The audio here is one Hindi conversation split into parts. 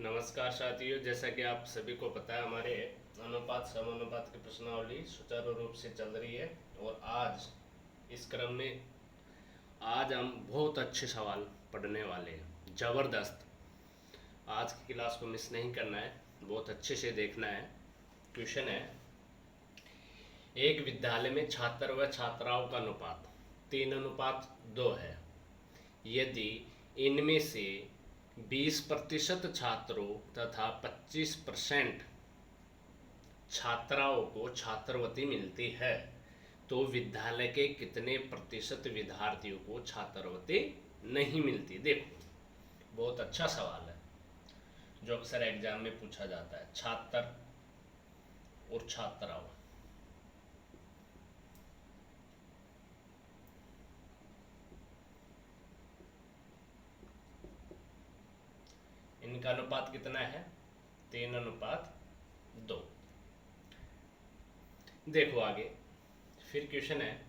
नमस्कार साथियों, जैसा कि आप सभी को पता है हमारे अनुपात समानुपात की प्रश्नावली सुचारू रूप से चल रही है। और आज इस क्रम में आज हम बहुत अच्छे सवाल पढ़ने वाले हैं, ज़बरदस्त। आज की क्लास को मिस नहीं करना है, बहुत अच्छे से देखना है। क्वेश्चन है, एक विद्यालय में छात्र व छात्राओं का अनुपात 3:2 है। यदि इनमें से 20% छात्रों तथा 25% छात्राओं को छात्रवृत्ति मिलती है तो विद्यालय के कितने प्रतिशत विद्यार्थियों को छात्रवृत्ति नहीं मिलती। देखो, बहुत अच्छा सवाल है जो अक्सर एग्जाम में पूछा जाता है। छात्र और छात्राओं, इनका अनुपात कितना है? 3:2। देखो आगे फिर क्वेश्चन है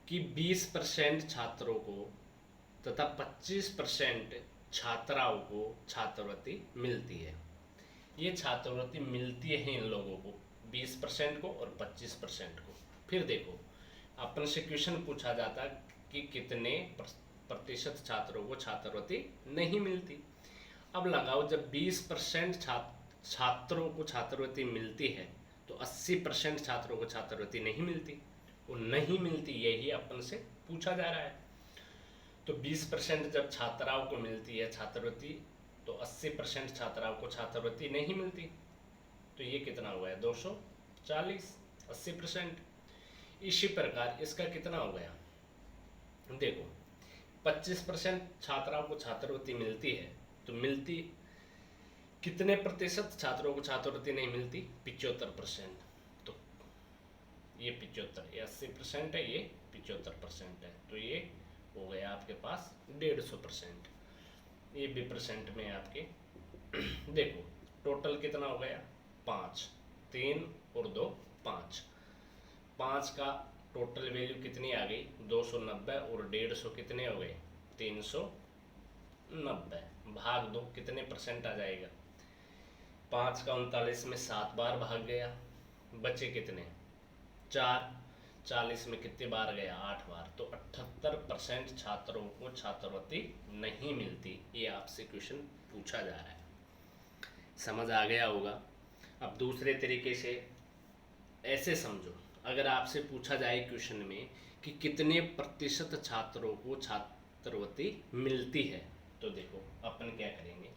कि 20% छात्रों को तथा 25% छात्राओं को छात्रवृत्ति मिलती है। ये छात्रवृत्ति मिलती है इन लोगों को, 20% को और 25% को। फिर देखो, अपन से क्वेश्चन पूछा जाता कि कितने प्रतिशत छात्रों को छात्रवृत्ति नहीं मिलती। अब लगाओ, जब 20% छात्रों को छात्रवृत्ति मिलती है तो 80% छात्रों को छात्रवृत्ति नहीं मिलती। वो नहीं मिलती, यही अपन से पूछा जा रहा है। तो 20% जब छात्राओं को मिलती है छात्रवृत्ति तो 80% छात्राओं को छात्रवृत्ति नहीं मिलती। तो ये कितना हुआ है? 240, 80%। इसी प्रकार इसका कितना हो गया? देखो, 25% छात्राओं को छात्रवृत्ति मिलती है तो मिलती कितने प्रतिशत छात्रों को छात्रवृत्ति नहीं मिलती? 75%। तो ये 75, ये 80% है, ये 75% है। तो ये हो गया आपके पास 150%। ये भी परसेंट में आपके देखो टोटल कितना हो गया? 5, 3 और 2 5। 5 का टोटल वैल्यू कितनी आ गई? 290। और 150 कितने हो गए? 390। भाग दो, कितने परसेंट आ जाएगा? 5 का 39 में 7 बार भाग गया, बचे कितने? 4। 40 में कितने बार गया? 8 बार। तो 78% छात्रों को छात्रवृत्ति नहीं मिलती। ये आपसे क्वेश्चन पूछा जा रहा है, समझ आ गया होगा। अब दूसरे तरीके से ऐसे समझो, अगर आपसे पूछा जाए क्वेश्चन में कि कितने प्रतिशत छात्रों को छात्रवृत्ति मिलती है, तो देखो अपन क्या करेंगे।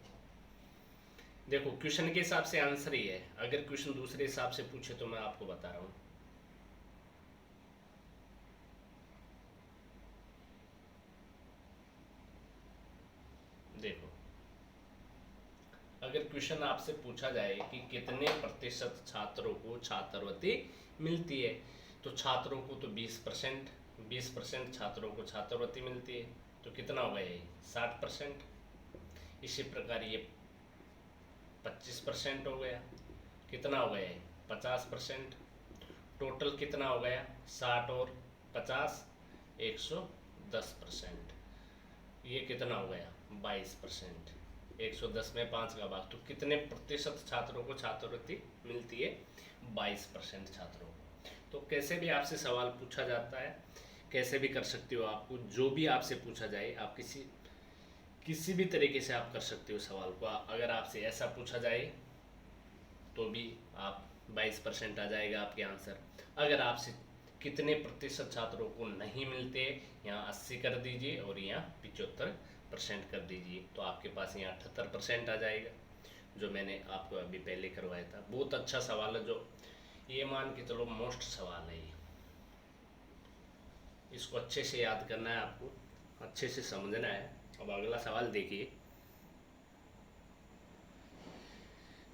देखो, क्वेश्चन के हिसाब से आंसर ही है। अगर क्वेश्चन दूसरे हिसाब से पूछे तो मैं आपको बता रहा हूं। देखो, अगर क्वेश्चन आपसे पूछा जाए कि कितने प्रतिशत छात्रों को छात्रवृत्ति मिलती है तो छात्रों को तो 20%, 20% छात्रों को छात्रवृत्ति मिलती है। तो कितना हो गया? ये 60%। इसी प्रकार ये 25% हो गया। कितना हो गया? 50%। टोटल कितना हो गया? 60 और 50, 110%। ये कितना हो गया? 22%। 110 में 5 का भाग, तो कितने प्रतिशत छात्रों को छात्रवृत्ति मिलती है? 22% छात्रों को। तो कैसे भी आपसे सवाल पूछा जाता है, कैसे भी कर सकते हो। आपको जो भी आपसे पूछा जाए, आप किसी भी तरीके से आप कर सकते हो सवाल को। अगर आपसे ऐसा पूछा जाए तो भी आप 22% आ जाएगा आपके आंसर। अगर आपसे कितने प्रतिशत छात्रों को नहीं मिलते, यहाँ 80 कर दीजिए और यहाँ 75% कर दीजिए, तो आपके पास यहाँ 78% आ जाएगा, जो मैंने आपको अभी पहले करवाया था। बहुत अच्छा सवाल है, जो ये मान के चलो मोस्ट सवाल है ये। इसको अच्छे से याद करना है, आपको अच्छे से समझना है। अब अगला सवाल देखिए।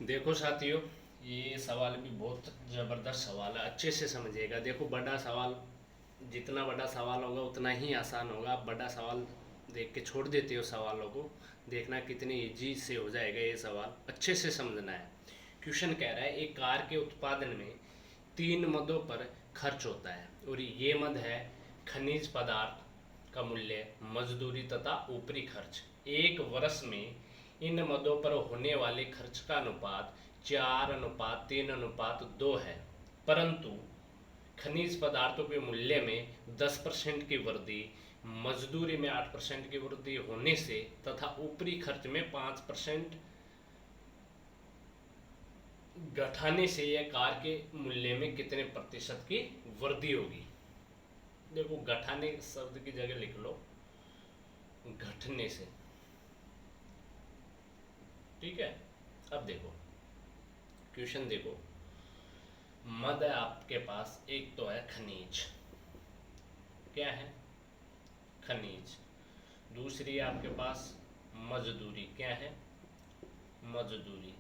देखो साथियों, ये सवाल भी बहुत ज़बरदस्त सवाल है, अच्छे से समझिएगा। देखो, बड़ा सवाल, जितना बड़ा सवाल होगा उतना ही आसान होगा। आप बड़ा सवाल देख के छोड़ देते हो सवालों को, देखना कितनी इजी से हो जाएगा ये सवाल। अच्छे से समझना है। क्वेश्चन कह रहा है, एक कार के उत्पादन में 3 मदों पर खर्च होता है और ये मद है खनिज पदार्थ का मूल्य, मजदूरी तथा ऊपरी खर्च। एक वर्ष में इन मदों पर होने वाले खर्च का अनुपात 4:3:2 है, परंतु खनिज पदार्थों के मूल्य में 10% की वृद्धि, मजदूरी में 8% की वृद्धि होने से तथा ऊपरी खर्च में 5% घटाने से यह कार के मूल्य में कितने प्रतिशत की वृद्धि होगी। देखो, घटाने शब्द की जगह लिख लो घटने से, ठीक है। अब देखो क्वेश्चन, देखो मद है आपके पास, एक तो है खनिज, क्या है खनिज, दूसरी है आपके पास मजदूरी, क्या है मजदूरी,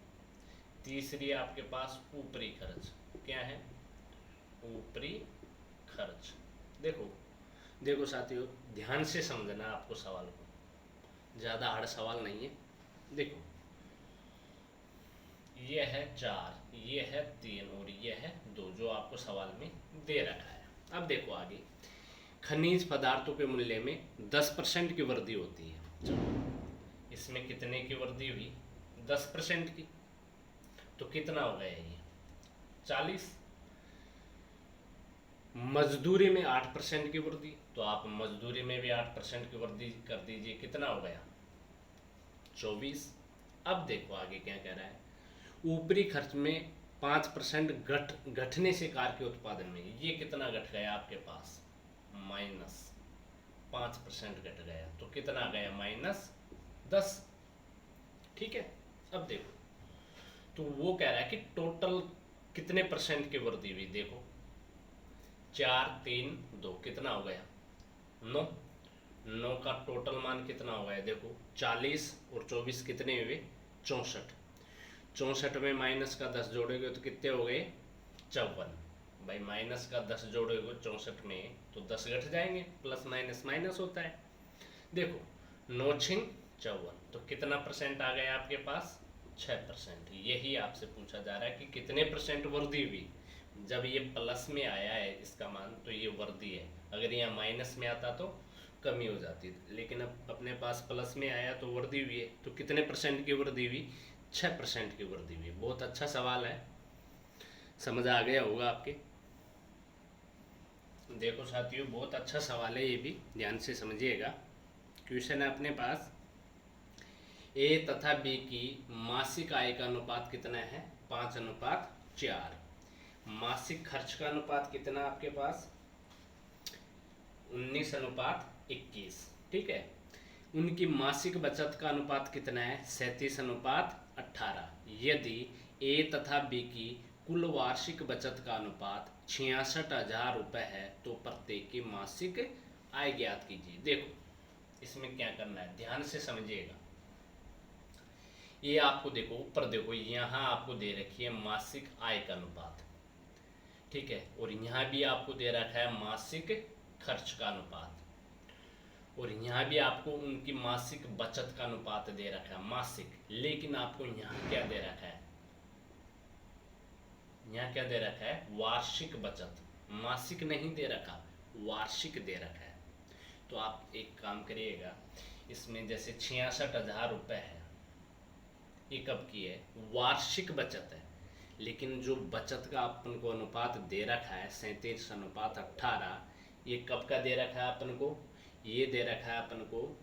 तीसरी है आपके पास ऊपरी खर्च, क्या है ऊपरी खर्च। देखो देखो साथियों, ध्यान से समझना आपको सवाल को, ज़्यादा हार्ड सवाल नहीं है। देखो, ये है 4, ये है 3 और ये है 2, जो आपको सवाल में दे रखा है। अब देखो आगे, खनिज पदार्थों के मूल्य में 10% की वृद्धि होती है। चलो, इसमें कितने की वृद्धि हुई, 10% की, तो कितना हो गया ये 40। मजदूरी में 8% की वृद्धि, तो आप मजदूरी में भी 8% की वृद्धि कर दीजिए, कितना हो गया 24। अब देखो आगे क्या कह रहा है, ऊपरी खर्च में 5% घटने से कार के उत्पादन में, ये कितना घट गया आपके पास -5% घट गया, तो कितना गया -10, ठीक है। अब देखो, तो वो कह रहा है कि टोटल कितने परसेंट की वृद्धि हुई, देखो 4 3 2 कितना हो गया 9, 9 का टोटल मान कितना हो गया, देखो 40 और 24 कितने हुए 64, 64 में माइनस का 10 जोड़ोगे तो कितने हो गए 54। भाई माइनस का 10 जोड़ोगे 64 में तो 10 घट जाएंगे, प्लस माइनस माइनस होता है। देखो 9 6 54, तो कितना परसेंट आ गया आपके पास 6%। यही आपसे पूछा जा रहा है कि कितने परसेंट वृद्धि हुई। जब ये प्लस में आया है इसका मान, तो ये वृद्धि है, अगर यहाँ माइनस में आता तो कमी हो जाती, लेकिन अब अपने पास प्लस में आया तो वृद्धि हुई है, तो कितने परसेंट की वृद्धि हुई 6% की वृद्धि हुई। बहुत अच्छा सवाल है, समझ आ गया होगा आपके। देखो साथियों, बहुत अच्छा सवाल है, ये भी ध्यान से समझिएगा। क्वेश्चन है अपने पास, ए तथा बी की मासिक आय का अनुपात कितना है 5:4। मासिक खर्च का अनुपात कितना आपके पास 19:21, ठीक है। उनकी मासिक बचत का अनुपात कितना है 37:18। यदि ए तथा बी की कुल वार्षिक बचत का अनुपात 66,000 रुपये है तो प्रत्येक की मासिक आय ज्ञात कीजिए। देखो इसमें क्या करना है, ध्यान से समझिएगा। ये आपको देखो ऊपर देखो, यहाँ आपको दे रखी है मासिक आय का अनुपात, ठीक है, और यहाँ भी आपको दे रखा है मासिक खर्च का अनुपात, और यहाँ भी आपको उनकी मासिक बचत का अनुपात दे रखा है मासिक। लेकिन आपको यहाँ क्या दे रखा है, यहाँ क्या दे रखा है वार्षिक बचत, मासिक नहीं दे रखा, वार्षिक दे रखा है। तो आप एक काम करिएगा, इसमें जैसे 66,000 रुपये है, ये कब की है वार्षिक बचत है, लेकिन जो बचत का अपन को अनुपात दे रखा है 37:18, ये कब का दे रखा है अपन को, ये दे रखा है अपन को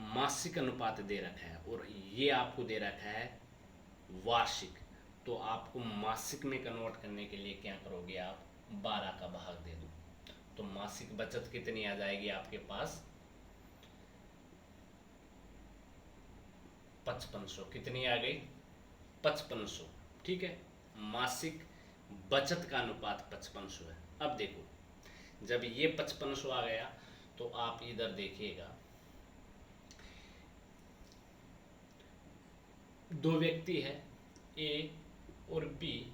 मासिक अनुपात दे रखा है, और ये आपको दे रखा है वार्षिक। तो आपको मासिक में कन्वर्ट करने के लिए क्या करोगे आप 12 का भाग दे दो, तो मासिक बचत कितनी आ जाएगी आपके पास 5500, कितनी आ गई 5500, ठीक है। मासिक बचत का अनुपात 5500 है। अब देखो जब ये 5500 आ गया तो आप इधर देखिएगा, दो व्यक्ति है ए और बी,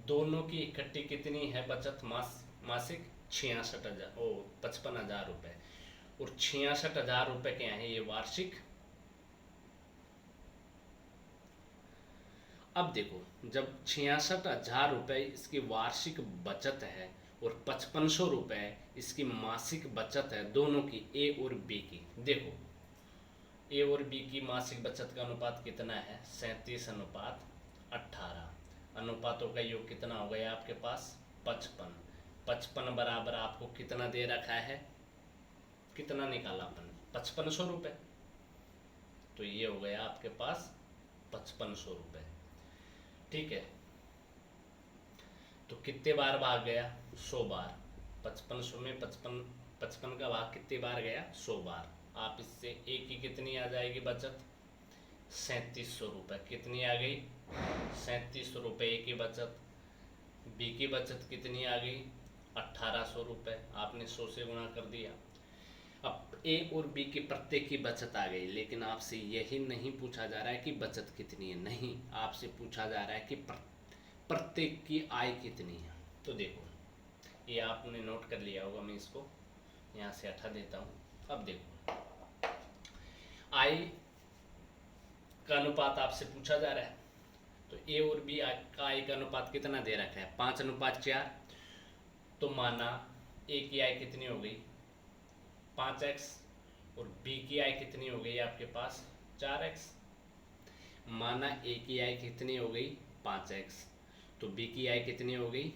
दोनों की इकट्ठी कितनी है बचत मासिक 66,000 ओ 55,000 रुपये, और 66,000 रुपये क्या है ये वार्षिक। अब देखो जब 66,000 रुपये इसकी वार्षिक बचत है और 5500 रुपये इसकी मासिक बचत है, दोनों की ए और बी की, देखो ए और बी की मासिक बचत का अनुपात कितना है? 37:18। अनुपातों का योग कितना हो गया आपके पास? 55। 55 बराबर आपको कितना दे रखा है? कितना निकाला अपन? 5500 रुपये। तो ये हो गया आपके पास 5500 रुपये। ठीक है, तो कितने बार भाग गया? 100 बार। 5500 में 55 का भाग कितनी बार गया? 100 बार। आप इससे ए की कितनी आ जाएगी बचत? 3700 रुपये। कितनी आ गई? 3700 रुपये की बचत। बी की बचत कितनी आ गई? 1800 रुपये। आपने 100 से गुणा कर दिया। अब ए और बी की प्रत्येक की बचत आ गई, लेकिन आपसे यही नहीं पूछा जा रहा है कि बचत कितनी है। नहीं, आपसे पूछा जा रहा है कि प्रत्येक की आय कितनी है। तो देखो, ये आपने नोट कर लिया होगा, मैं इसको यहाँ से हटा देता हूँ। अब देखो, आय का अनुपात आपसे पूछा जा रहा है, तो ए और बी का आय का अनुपात कितना दे रखा है? 5:4। तो माना ए की आय कितनी हो गई? 5x। और बी की आय कितनी हो गई आपके पास? 4x। माना ए की आय कितनी हो गई? 5x। तो बी की आय कितनी हो गई?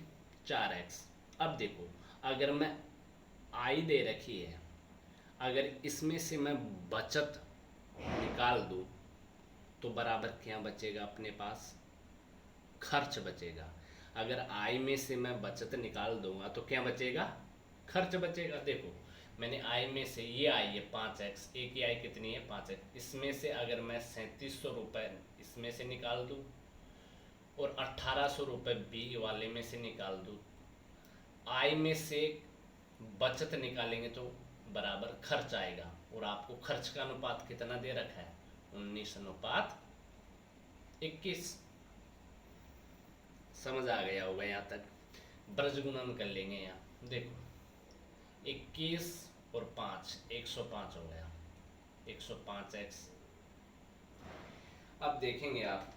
4x। अब देखो, अगर मैं आय दे रखी है, अगर इसमें से मैं बचत निकाल दूं तो बराबर क्या बचेगा अपने पास? खर्च बचेगा। अगर आय में से मैं बचत निकाल दूंगा तो क्या बचेगा? खर्च बचेगा। देखो, मैंने आय में से ये आई है 5x, ए की आय कितनी है? 5x। इसमें से अगर मैं 3700 रुपये इसमें से निकाल दूं और 1800 रुपये बी वाले में से निकाल दूं, आय में से बचत निकालेंगे तो बराबर खर्च आएगा। और आपको खर्च का अनुपात कितना दे रखा है? 19:21। समझ आ गया होगा यहाँ तक। ब्रज गुणन कर लेंगे। यहाँ देखो, 21 और 5, 105 हो गया। 105x। अब देखेंगे आप,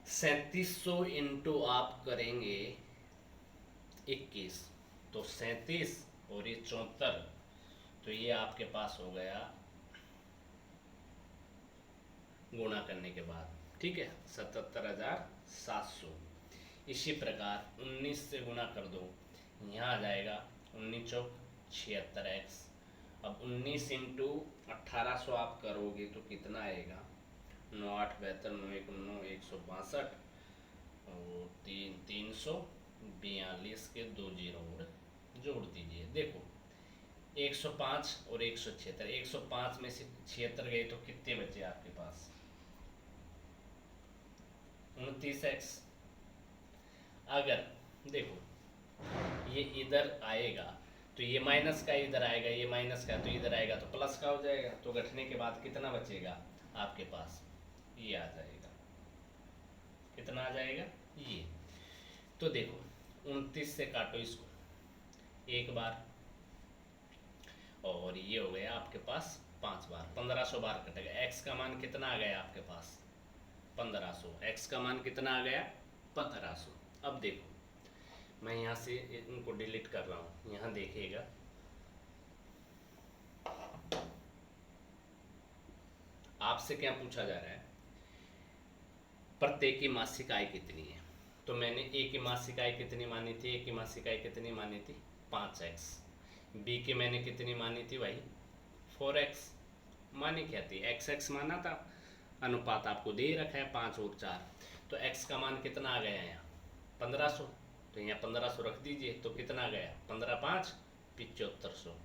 3700 इंटू आप करेंगे 21, तो 37 और ये 74, तो ये आपके पास हो गया गुणा करने के बाद। ठीक है, 77,700। इसी प्रकार 19 से गुणा कर दो, यहाँ आ जाएगा 19 चौक 76x। अब 19 इंटू 1800 आप करोगे तो कितना आएगा? 9 8 72 9 1 9 162 और 342 के 2 जीरो और जोड़ दीजिए। देखो, 105 और 176, 105 में से 76 गए तो कितने बचे आपके पास? 29x। अगर देखो, ये इधर आएगा तो ये माइनस का इधर आएगा, ये माइनस का तो इधर आएगा, तो प्लस का हो जाएगा। तो घटने के बाद कितना बचेगा आपके पास? ये आ जाएगा। कितना आ जाएगा? ये। तो देखो, 29 से काटो इसको एक बार, और ये हो गया आपके पास 5 बार। 1500 बार कटेगा। x का मान कितना आ गया आपके पास? 1500। x का मान कितना आ गया? 1500। अब देखो, मैं यहाँ से इनको डिलीट कर रहा हूँ। यहाँ देखिएगा, आपसे क्या पूछा जा रहा है? प्रत्येक की मासिक आय कितनी है? तो मैंने ए की मासिक आय कितनी मानी थी? ए की मासिक आय कितनी मानी थी? 5x। बी की मैंने कितनी मानी थी भाई? 4x। मानी क्या थी? x माना था। अनुपात आपको दे रखा है 5 और 4। तो x का मान कितना आ गया यहाँ? 1500। तो यहाँ 1500 रख दीजिए, तो कितना आ गया? 15 5 7500।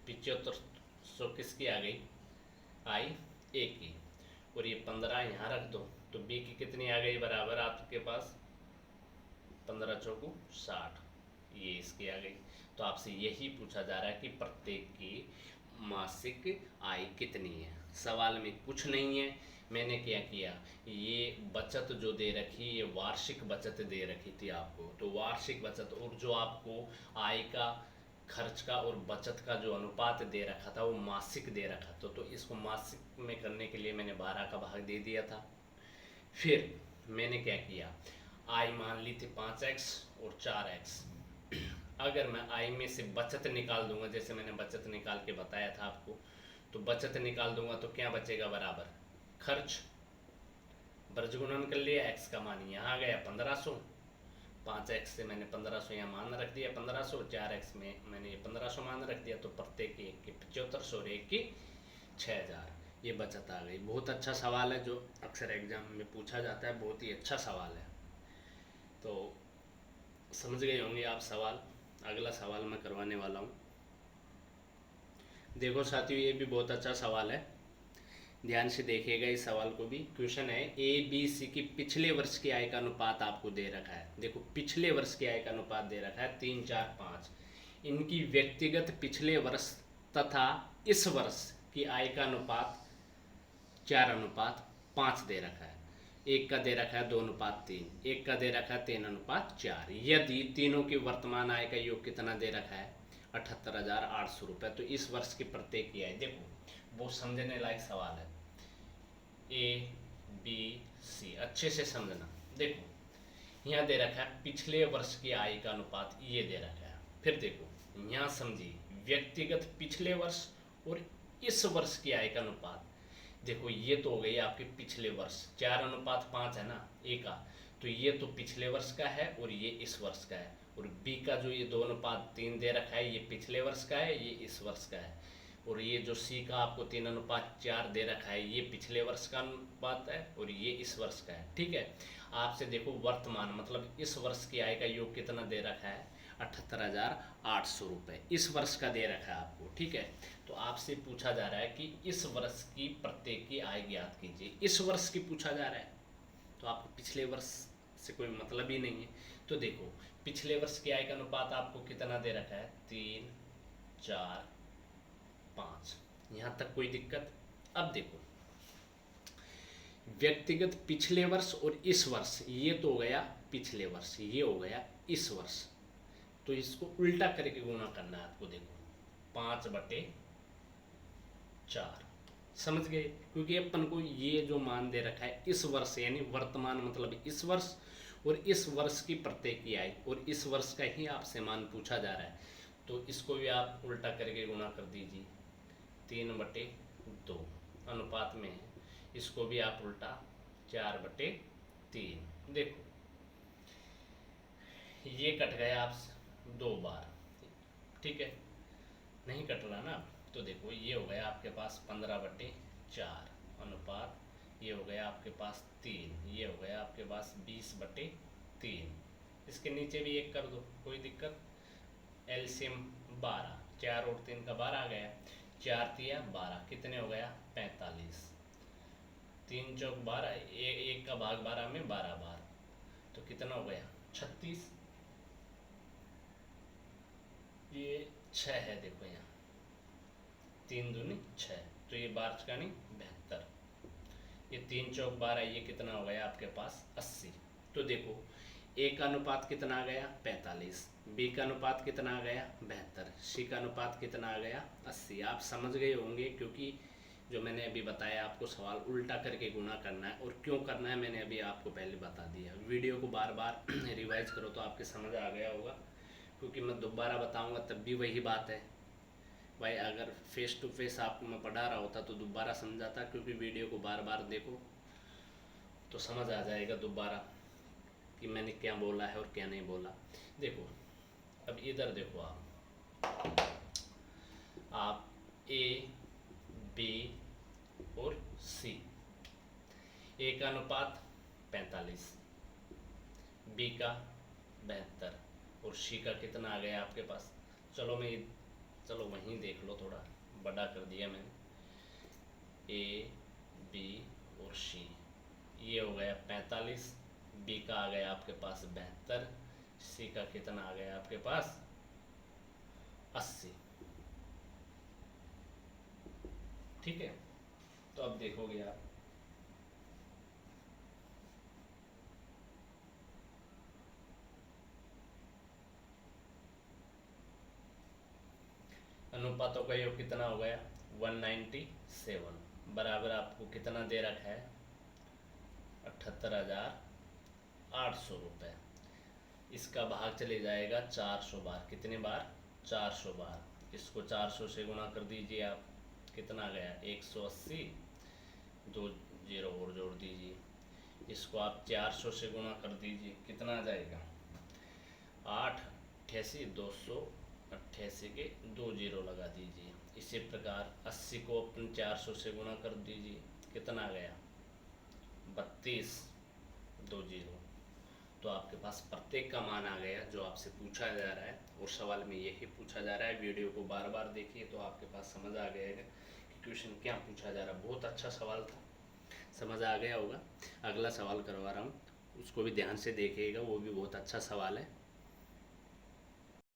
7500 किसकी आ गई? आई ए की। और ये 15 यहाँ रख दो, तो बी की कितनी आ गई? बराबर आपके पास 15 चौको 60। ये इसकी आ गई। तो आपसे यही पूछा जा रहा है कि प्रत्येक की मासिक आय कितनी है। सवाल में कुछ नहीं है। मैंने क्या किया, ये बचत जो दे रखी, ये वार्षिक बचत दे रखी थी आपको, तो वार्षिक बचत, और जो आपको आय का, खर्च का और बचत का जो अनुपात दे रखा था वो मासिक दे रखा था। तो इसको मासिक में करने के लिए मैंने 12 का भाग दे दिया था। फिर मैंने क्या किया, आय मान ली थी 5x और 4x। अगर मैं आय में से बचत निकाल दूंगा, जैसे मैंने बचत निकाल के बताया था आपको, तो बचत निकाल दूंगा तो क्या बचेगा, बराबर खर्च। वर्ज गुणन कर लिया, एक्स का मान यहाँ आ गया 1500, 5x से मैंने 1500 यहाँ मान रख दिया, 1500, 4x में मैंने ये 1500 मान रख दिया, तो प्रत्येक एक की 7500 और एक की 6000, ये बचत आ गई। बहुत अच्छा सवाल है जो अक्सर एग्जाम में पूछा जाता है, बहुत ही अच्छा सवाल है। तो समझ गए होंगे आप सवाल। अगला सवाल मैं करवाने वाला हूँ। देखो साथियों, ये भी बहुत अच्छा सवाल है, ध्यान से देखिएगा इस सवाल को भी। क्वेश्चन है ए बी सी की पिछले वर्ष की आय का अनुपात आपको दे रखा है। देखो पिछले वर्ष की आय का अनुपात दे रखा है 3, 4, 5। इनकी व्यक्तिगत पिछले वर्ष तथा इस वर्ष की आय का अनुपात 4:5 दे रखा है। एक का दे रखा है 2:3, एक का दे रखा है 3:4। यदि तीनों की वर्तमान आय का योग कितना दे रखा है, 78,800 रुपये, तो इस वर्ष की प्रत्येक की आय, देखो बहुत समझने लायक सवाल है। ए बी सी अच्छे से समझना। देखो यहाँ दे रखा है पिछले वर्ष की आय का अनुपात, ये दे रखा है। फिर देखो यहाँ समझिए, व्यक्तिगत पिछले वर्ष और इस वर्ष की आय का अनुपात। देखो ये तो हो गई आपके पिछले वर्ष, 4:5 है ना ए का, तो ये तो पिछले वर्ष का है और ये इस वर्ष का है। और बी का जो ये 2:3 दे रखा है, ये पिछले वर्ष का है, ये इस वर्ष का है। और ये जो सी का आपको 3:4 दे रखा है, ये पिछले वर्ष का अनुपात है और ये इस वर्ष का है। ठीक है, आपसे देखो वर्तमान मतलब इस वर्ष की आय का योग कितना दे रखा है, 78,800 रुपये इस वर्ष का दे रखा है आपको। ठीक है, तो आपसे पूछा जा रहा है कि इस वर्ष की प्रत्येक की आय ज्ञात कीजिए। इस वर्ष की पूछा जा रहा है, तो आपको पिछले वर्ष से कोई मतलब ही नहीं है। तो देखो पिछले वर्ष की आय का अनुपात आपको कितना दे रखा है, 3, 4, 5। यहाँ तक कोई दिक्कत। अब देखो व्यक्तिगत पिछले वर्ष और इस वर्ष, ये तो हो गया पिछले वर्ष, ये हो गया इस वर्ष, तो इसको उल्टा करके गुणा करना है आपको। देखो 5/4, समझ गए, क्योंकि अपन को ये जो मान दे रखा है इस वर्ष यानी वर्तमान मतलब इस वर्ष और इस वर्ष की प्रत्येक की आय, और इस वर्ष का ही आपसे मान पूछा जा रहा है, तो इसको भी आप उल्टा करके गुणा कर दीजिए। 3/2 अनुपात में है, इसको भी आप उल्टा 4/3। देखो ये कट गया आपसे 2 बार, ठीक है, नहीं कट रहा ना। तो देखो ये हो गया आपके पास 15/4 अनुपात, ये हो गया आपके पास 3, ये हो गया आपके पास 20/3। इसके नीचे भी एक कर दो, कोई दिक्कत। एलसीएम 12, 4 और 3 का 12 आ गया, 4 तिया 12, कितने हो गया 45, 3 चौक 12, एक का भाग 12 में 12 बार, तो कितना हो गया 36। ये 6 है, देखो यहाँ 3 दूनी 6, तो ये 12 का नहीं 72, ये 3 चौक 12, ये कितना हो गया आपके पास 80। तो देखो ए का अनुपात कितना आ गया 45, बी का अनुपात कितना आ गया 72, सी का अनुपात कितना आ गया 80। आप समझ गए होंगे, क्योंकि जो मैंने अभी बताया आपको सवाल उल्टा करके गुणा करना है, और क्यों करना है मैंने अभी आपको पहले बता दिया। वीडियो को बार बार रिवाइज करो तो आपके समझ आ गया होगा, क्योंकि मैं दोबारा बताऊंगा तब भी वही बात है भाई। अगर फेस टू फेस आपको मैं पढ़ा रहा होता तो दोबारा समझाता, क्योंकि वीडियो को बार बार देखो तो समझ आ जाएगा दोबारा कि मैंने क्या बोला है और क्या नहीं बोला। देखो अब इधर देखो, आप ए बी और सी, ए का अनुपात 45, बी का 72 और सी का कितना आ गया आपके पास। चलो वहीं देख लो, थोड़ा बड़ा कर दिया मैंने। ए बी और सी, ये हो गया 45, बी का आ गया आपके पास 72, सी का कितना आ गया आपके पास 80। ठीक है, तो अब देखोगे आप अनुपातों का योग कितना हो गया 197, बराबर आपको कितना दे रखा है 78,800 रुपये। इसका भाग चले जाएगा 400 बार, कितने बार 400 बार। इसको 400 से गुणा कर दीजिए आप, कितना गया 180, 2 जीरो और जोड़ दीजिए। इसको आप 400 से गुणा कर दीजिए, कितना आ जाएगा 8 88, 288 के 2 जीरो लगा दीजिए। इसी प्रकार 80 को अपन 400 से गुणा कर दीजिए, कितना आ गया 32, 2 जीरो। तो आपके पास प्रत्येक का मान आ गया जो आपसे पूछा जा रहा है, और सवाल में यही पूछा जा रहा है। वीडियो को बार बार देखिए तो आपके पास समझ आ गया कि क्वेश्चन क्या पूछा जा रहा है। बहुत अच्छा सवाल था, समझ आ गया होगा। अगला सवाल करवा रहा हूँ, उसको भी ध्यान से देखिएगा, वो भी बहुत अच्छा सवाल है।